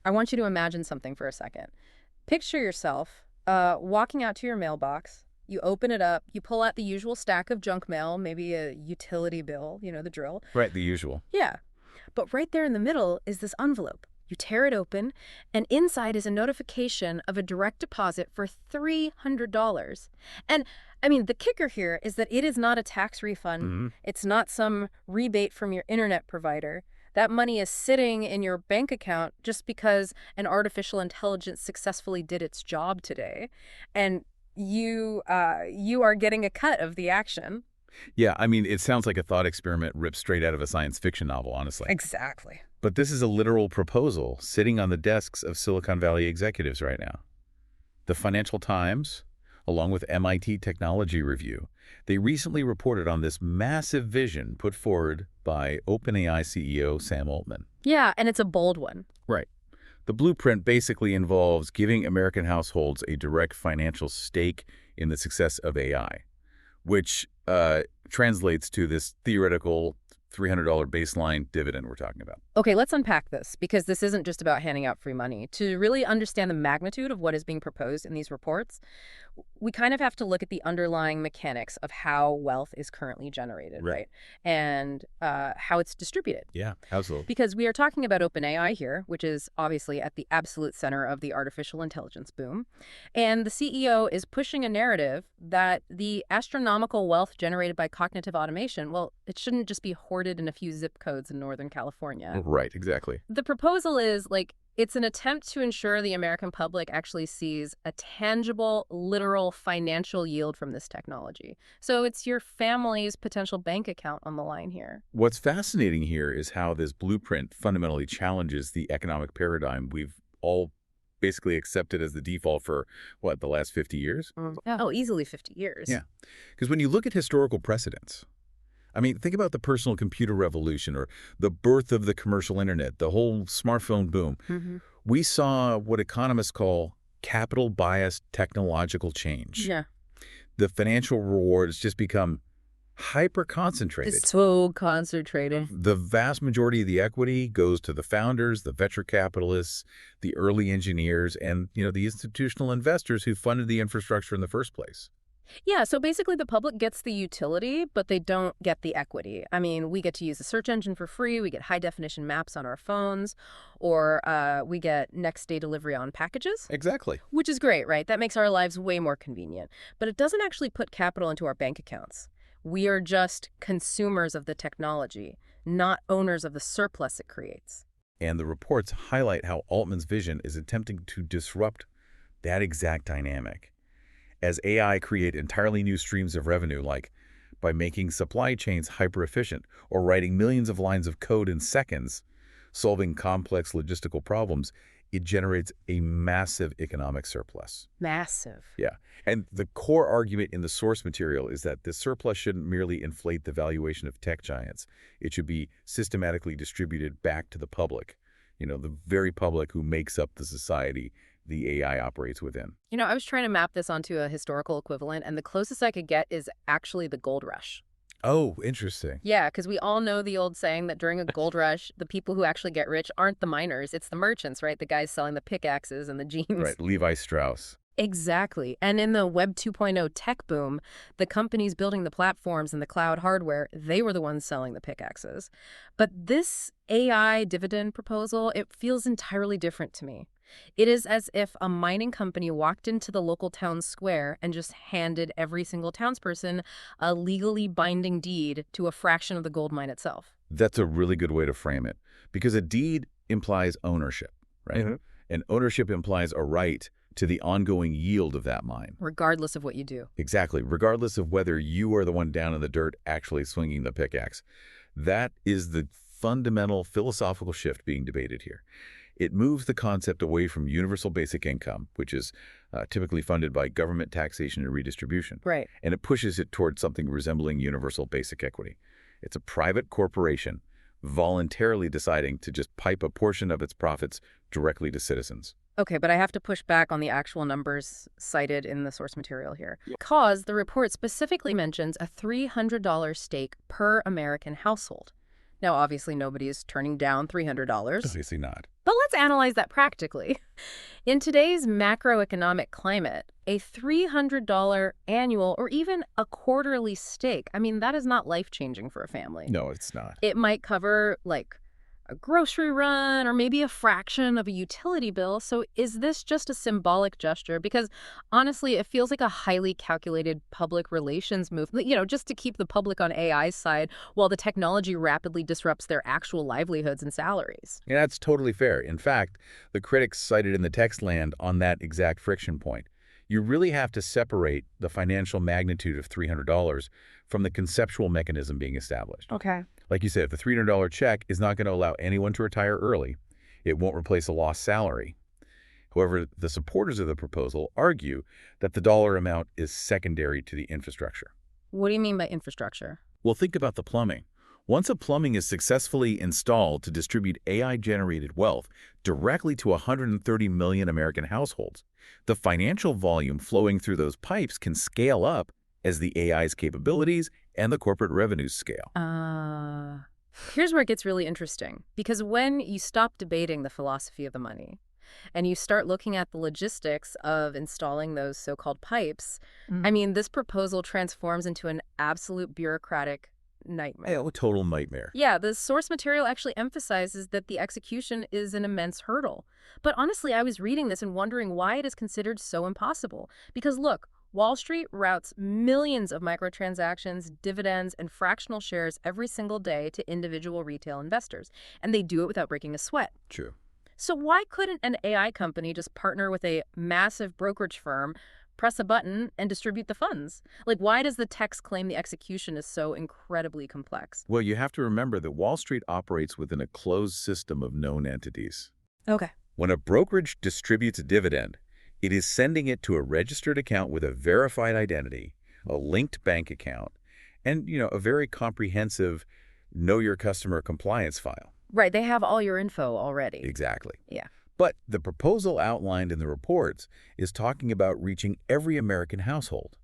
I want you to imagine something for a second. Picture yourself walking out to your mailbox. You open it up, you pull out the usual stack of junk mail, maybe a utility bill, you know the drill. Right, the usual. Yeah. But right there in the middle is this envelope. You tear it open, and inside is a notification of a direct deposit for $300. And, I mean, the kicker here is that it is not a tax refund. It's not some rebate from your internet provider. That money is sitting in your bank account just because an artificial intelligence successfully did its job today. And you are getting a cut of the action. Yeah, I mean, it sounds like a thought experiment ripped straight out of a science fiction novel, honestly. Exactly. But this is a literal proposal sitting on the desks of Silicon Valley executives right now. The Financial Times, along with MIT Technology Review, they recently reported on this massive vision put forward by OpenAI CEO Sam Altman. Yeah, and it's a bold one. Right. The blueprint basically involves giving American households a direct financial stake in the success of AI, which translates to this theoretical $300 baseline dividend we're talking about. Okay, let's unpack this, because this isn't just about handing out free money. To really understand the magnitude of what is being proposed in these reports, we kind of have to look at the underlying mechanics of how wealth is currently generated, right? And how it's distributed. Yeah, absolutely. Because we are talking about OpenAI here, which is obviously at the absolute center of the artificial intelligence boom. And the CEO is pushing a narrative that the astronomical wealth generated by cognitive automation, well, it shouldn't just be hoarded in a few zip codes in Northern California. Right, exactly. The proposal is, like, it's an attempt to ensure the American public actually sees a tangible, literal financial yield from this technology. So it's your family's potential bank account on the line here. What's fascinating here is how this blueprint fundamentally challenges the economic paradigm we've all basically accepted as the default for, what, the last 50 years? Oh, easily 50 years. Yeah. Because when you look at historical precedents, I mean, think about the personal computer revolution or the birth of the commercial internet, the whole smartphone boom. We saw what economists call capital-biased technological change. Yeah. The financial rewards just become hyper-concentrated. It's so concentrated. The vast majority of the equity goes to the founders, the venture capitalists, the early engineers, and, the institutional investors who funded the infrastructure in the first place. Yeah, so basically the public gets the utility, but they don't get the equity. I mean, we get to use the search engine for free, we get high-definition maps on our phones, or we get next-day delivery on packages. Exactly. Which is great, right? That makes our lives way more convenient. But it doesn't actually put capital into our bank accounts. We are just consumers of the technology, not owners of the surplus it creates. And the reports highlight how Altman's vision is attempting to disrupt that exact dynamic. As AI create entirely new streams of revenue, like by making supply chains hyper-efficient or writing millions of lines of code in seconds, solving complex logistical problems, it generates a massive economic surplus. Massive. Yeah. And the core argument in the source material is that this surplus shouldn't merely inflate the valuation of tech giants. It should be systematically distributed back to the public, the very public who makes up the society the AI operates within. I was trying to map this onto a historical equivalent, and the closest I could get is actually the gold rush. Oh, interesting. Yeah, because we all know the old saying that during a gold rush, the people who actually get rich aren't the miners, it's the merchants, right? The guys selling the pickaxes and the jeans. Right, Levi Strauss. Exactly. And in the Web 2.0 tech boom, the companies building the platforms and the cloud hardware, they were the ones selling the pickaxes. But this AI dividend proposal, it feels entirely different to me. It is as if a mining company walked into the local town square and just handed every single townsperson a legally binding deed to a fraction of the gold mine itself. That's a really good way to frame it, because a deed implies ownership, right? And ownership implies a right to the ongoing yield of that mine. Regardless of what you do. Exactly. Regardless of whether you are the one down in the dirt actually swinging the pickaxe. That is the fundamental philosophical shift being debated here. It moves the concept away from universal basic income, which is typically funded by government taxation and redistribution. Right. And it pushes it towards something resembling universal basic equity. It's a private corporation voluntarily deciding to just pipe a portion of its profits directly to citizens. Okay, but I have to push back on the actual numbers cited in the source material here. Because the report specifically mentions a $300 stake per American household. Now, obviously, nobody is turning down $300. Obviously not. But let's analyze that practically. In today's macroeconomic climate, a $300 annual or even a quarterly stake, I mean, that is not life-changing for a family. No, it's not. It might cover, like, a grocery run or maybe a fraction of a utility bill. So is this just a symbolic gesture? Because honestly, it feels like a highly calculated public relations move, just to keep the public on AI's side while the technology rapidly disrupts their actual livelihoods and salaries. Yeah, that's totally fair. In fact, the critics cited in the text land on that exact friction point. You really have to separate the financial magnitude of $300 from the conceptual mechanism being established. Okay. Like you said, if the $300 check is not going to allow anyone to retire early, it won't replace a lost salary. However, the supporters of the proposal argue that the dollar amount is secondary to the infrastructure. What do you mean by infrastructure? Well, think about the plumbing. Once a plumbing is successfully installed to distribute AI-generated wealth directly to 130 million American households, the financial volume flowing through those pipes can scale up as the AI's capabilities and the corporate revenues scale. Here's where it gets really interesting. Because when you stop debating the philosophy of the money and you start looking at the logistics of installing those so-called pipes, I mean, this proposal transforms into an absolute bureaucratic nightmare. A total nightmare. Yeah, the source material actually emphasizes that the execution is an immense hurdle. But honestly, I was reading this and wondering why it is considered so impossible. Because look, Wall Street routes millions of microtransactions, dividends, and fractional shares every single day to individual retail investors. And they do it without breaking a sweat. True. So why couldn't an AI company just partner with a massive brokerage firm, press a button, and distribute the funds? Like, why does the text claim the execution is so incredibly complex? Well, you have to remember that Wall Street operates within a closed system of known entities. Okay. When a brokerage distributes a dividend, it is sending it to a registered account with a verified identity, a linked bank account, and, a very comprehensive know your customer compliance file. Right, they have all your info already. Exactly. Yeah. But the proposal outlined in the reports is talking about reaching every American household,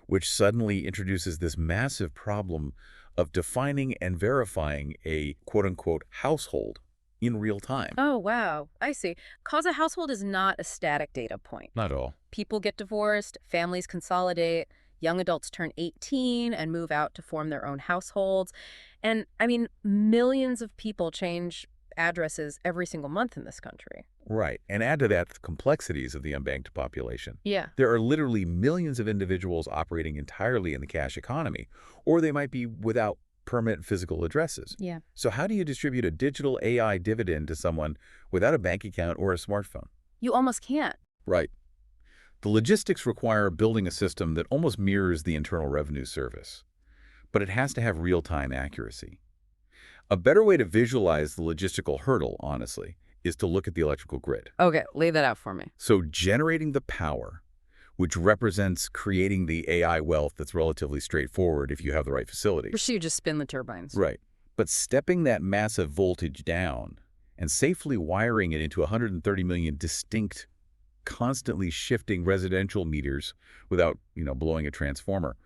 which suddenly introduces this massive problem of defining and verifying a quote-unquote household in real time. Oh, wow. I see. Cause a household is not a static data point. Not all. People get divorced, families consolidate, young adults turn 18 and move out to form their own households. And, I mean, millions of people change addresses every single month in this country. Right. And add to that the complexities of the unbanked population. Yeah. There are literally millions of individuals operating entirely in the cash economy, or they might be without permanent physical addresses. Yeah. So how do you distribute a digital AI dividend to someone without a bank account or a smartphone? You almost can't. Right. The logistics require building a system that almost mirrors the Internal Revenue Service, but it has to have real-time accuracy. A better way to visualize the logistical hurdle, honestly, is to look at the electrical grid. Okay, lay that out for me. So generating the power, which represents creating the AI wealth that's relatively straightforward if you have the right facilities. So you just spin the turbines. Right. But stepping that massive voltage down and safely wiring it into 130 million distinct, constantly shifting residential meters without, blowing a transformer,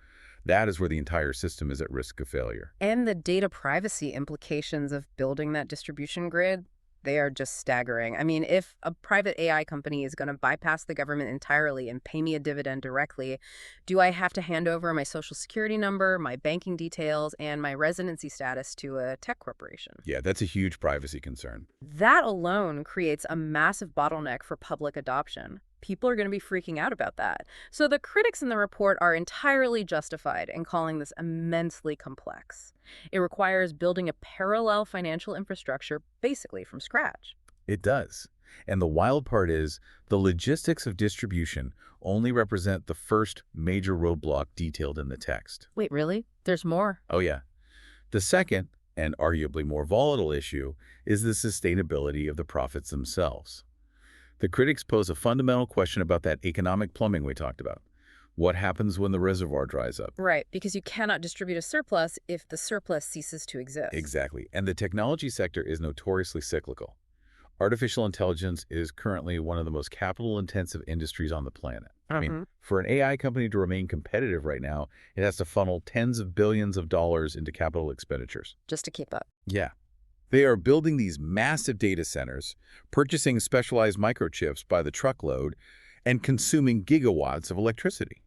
that is where the entire system is at risk of failure. And the data privacy implications of building that distribution grid, they are just staggering. I mean, if a private AI company is going to bypass the government entirely and pay me a dividend directly, do I have to hand over my social security number, my banking details, and my residency status to a tech corporation? Yeah, that's a huge privacy concern. That alone creates a massive bottleneck for public adoption. People are going to be freaking out about that. So the critics in the report are entirely justified in calling this immensely complex. It requires building a parallel financial infrastructure basically from scratch. It does. And the wild part is the logistics of distribution only represent the first major roadblock detailed in the text. Wait, really? There's more? Oh, yeah. The second, and arguably more volatile issue, is the sustainability of the profits themselves. The critics pose a fundamental question about that economic plumbing we talked about. What happens when the reservoir dries up? Right, because you cannot distribute a surplus if the surplus ceases to exist. Exactly. And the technology sector is notoriously cyclical. Artificial intelligence is currently one of the most capital-intensive industries on the planet. I mean, for an AI company to remain competitive right now, it has to funnel tens of billions of dollars into capital expenditures. Just to keep up. Yeah. They are building these massive data centers, purchasing specialized microchips by the truckload, and consuming gigawatts of electricity.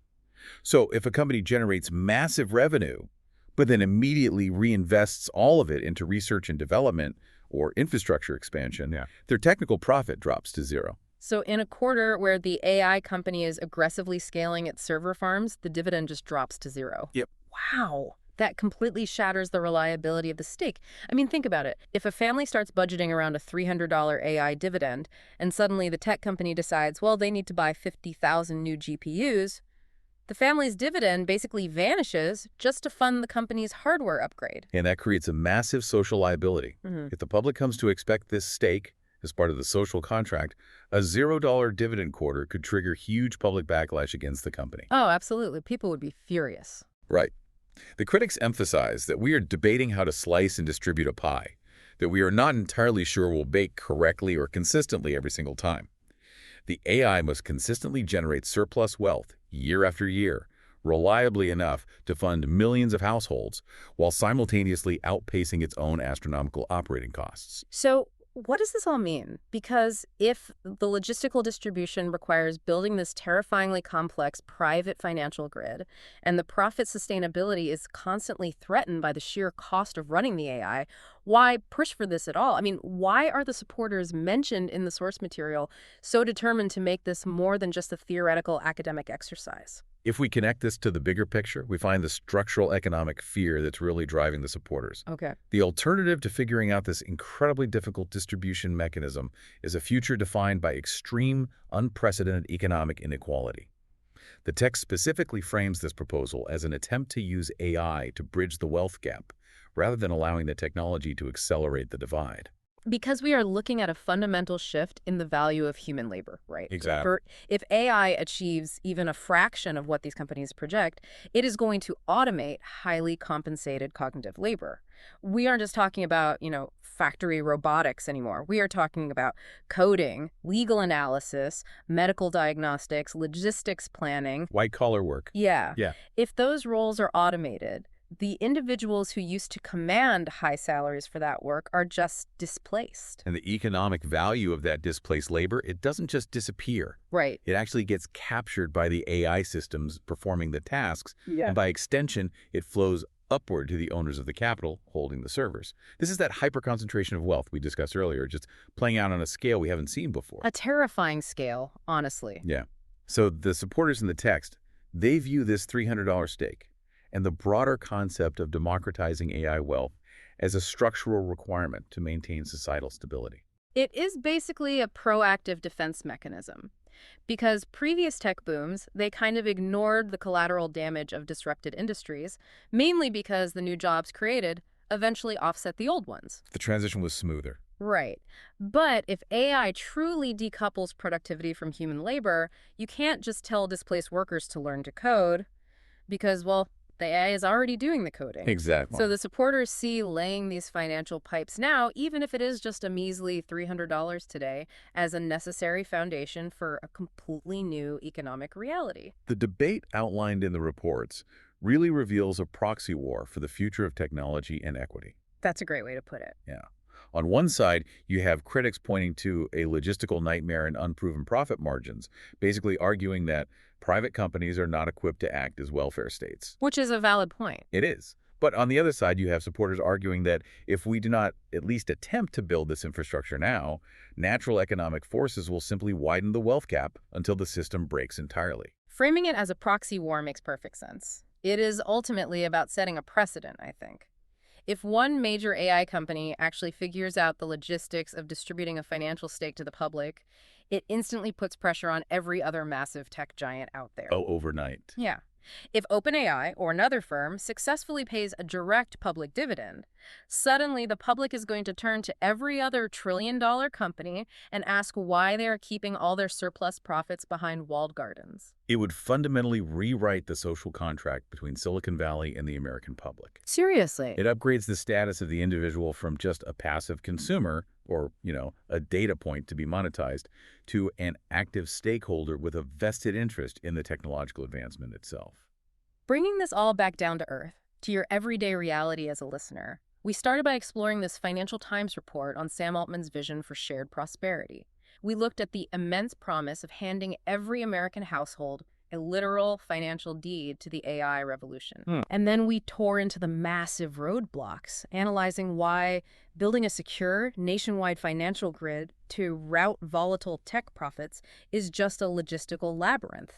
So if a company generates massive revenue, but then immediately reinvests all of it into research and development or infrastructure expansion, their technical profit drops to zero. So in a quarter where the AI company is aggressively scaling its server farms, the dividend just drops to zero. Yep. Wow. That completely shatters the reliability of the stake. I mean, think about it. If a family starts budgeting around a $300 AI dividend, and suddenly the tech company decides, well, they need to buy 50,000 new GPUs, the family's dividend basically vanishes just to fund the company's hardware upgrade. And that creates a massive social liability. If the public comes to expect this stake as part of the social contract, a $0 dividend quarter could trigger huge public backlash against the company. Oh, absolutely. People would be furious. Right. The critics emphasize that we are debating how to slice and distribute a pie, that we are not entirely sure we'll bake correctly or consistently every single time. The AI must consistently generate surplus wealth year after year, reliably enough to fund millions of households, while simultaneously outpacing its own astronomical operating costs. So what does this all mean? Because if the logistical distribution requires building this terrifyingly complex private financial grid, and the profit sustainability is constantly threatened by the sheer cost of running the AI, why push for this at all? I mean, why are the supporters mentioned in the source material so determined to make this more than just a theoretical academic exercise? If we connect this to the bigger picture, we find the structural economic fear that's really driving the supporters. Okay. The alternative to figuring out this incredibly difficult distribution mechanism is a future defined by extreme, unprecedented economic inequality. The text specifically frames this proposal as an attempt to use AI to bridge the wealth gap, rather than allowing the technology to accelerate the divide. Because we are looking at a fundamental shift in the value of human labor, right? Exactly. If AI achieves even a fraction of what these companies project, it is going to automate highly compensated cognitive labor. We aren't just talking about, factory robotics anymore. We are talking about coding, legal analysis, medical diagnostics, logistics planning. White-collar work. Yeah. Yeah. If those roles are automated, the individuals who used to command high salaries for that work are just displaced. And the economic value of that displaced labor, it doesn't just disappear. Right. It actually gets captured by the AI systems performing the tasks, and by extension, it flows upward to the owners of the capital holding the servers. This is that hyper-concentration of wealth we discussed earlier, just playing out on a scale we haven't seen before. A terrifying scale, honestly. Yeah. So the supporters in the text, they view this $300 stake and the broader concept of democratizing AI wealth as a structural requirement to maintain societal stability. It is basically a proactive defense mechanism. Because previous tech booms, they kind of ignored the collateral damage of disrupted industries, mainly because the new jobs created eventually offset the old ones. The transition was smoother. Right. But if AI truly decouples productivity from human labor, you can't just tell displaced workers to learn to code because, well, the AI is already doing the coding. Exactly. So the supporters see laying these financial pipes now, even if it is just a measly $300 today, as a necessary foundation for a completely new economic reality. The debate outlined in the reports really reveals a proxy war for the future of technology and equity. That's a great way to put it. Yeah. On one side, you have critics pointing to a logistical nightmare and unproven profit margins, basically arguing that private companies are not equipped to act as welfare states. Which is a valid point. It is. But on the other side, you have supporters arguing that if we do not at least attempt to build this infrastructure now, natural economic forces will simply widen the wealth gap until the system breaks entirely. Framing it as a proxy war makes perfect sense. It is ultimately about setting a precedent, I think. If one major AI company actually figures out the logistics of distributing a financial stake to the public, it instantly puts pressure on every other massive tech giant out there. Oh, overnight. Yeah. If OpenAI or another firm successfully pays a direct public dividend, suddenly the public is going to turn to every other trillion-dollar company and ask why they are keeping all their surplus profits behind walled gardens. It would fundamentally rewrite the social contract between Silicon Valley and the American public. Seriously. It upgrades the status of the individual from just a passive consumer or, a data point to be monetized to an active stakeholder with a vested interest in the technological advancement itself. Bringing this all back down to earth, to your everyday reality as a listener, We started by exploring this Financial Times report on Sam Altman's vision for shared prosperity. We looked at the immense promise of handing every American household a literal financial deed to the AI revolution. And then we tore into the massive roadblocks, analyzing why building a secure, nationwide financial grid to route volatile tech profits is just a logistical labyrinth.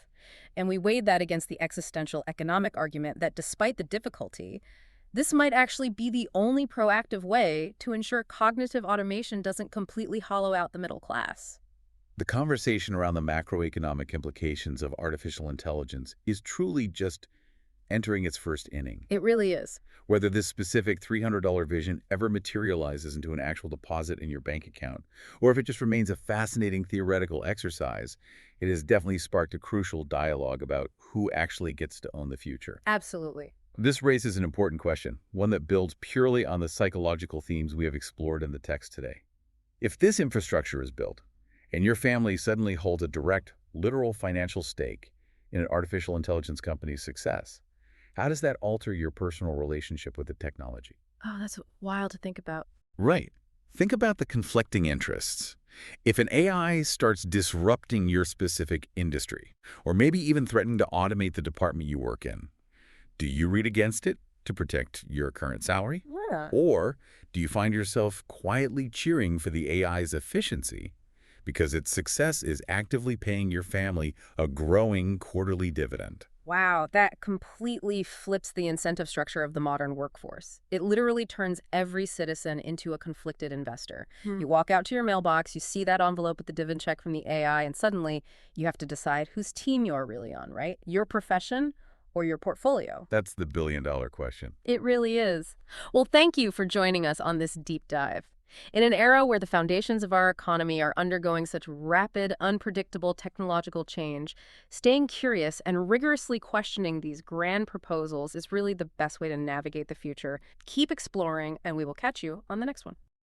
And we weighed that against the existential economic argument that despite the difficulty, this might actually be the only proactive way to ensure cognitive automation doesn't completely hollow out the middle class. The conversation around the macroeconomic implications of artificial intelligence is truly just entering its first inning. It really is. Whether this specific $300 vision ever materializes into an actual deposit in your bank account, or if it just remains a fascinating theoretical exercise, it has definitely sparked a crucial dialogue about who actually gets to own the future. Absolutely. This raises an important question, one that builds purely on the psychological themes we have explored in the text today. If this infrastructure is built, and your family suddenly holds a direct, literal financial stake in an artificial intelligence company's success, how does that alter your personal relationship with the technology? Oh, that's wild to think about. Right. Think about the conflicting interests. If an AI starts disrupting your specific industry, or maybe even threatening to automate the department you work in, do you read against it to protect your current salary? Yeah. Or do you find yourself quietly cheering for the AI's efficiency because its success is actively paying your family a growing quarterly dividend? Wow, that completely flips the incentive structure of the modern workforce. It literally turns every citizen into a conflicted investor. You walk out to your mailbox, you see that envelope with the dividend check from the AI, and suddenly you have to decide whose team you're really on, right? Your profession or your portfolio? That's the billion-dollar question. It really is. Well, thank you for joining us on this deep dive. In an era where the foundations of our economy are undergoing such rapid, unpredictable technological change, staying curious and rigorously questioning these grand proposals is really the best way to navigate the future. Keep exploring, and we will catch you on the next one.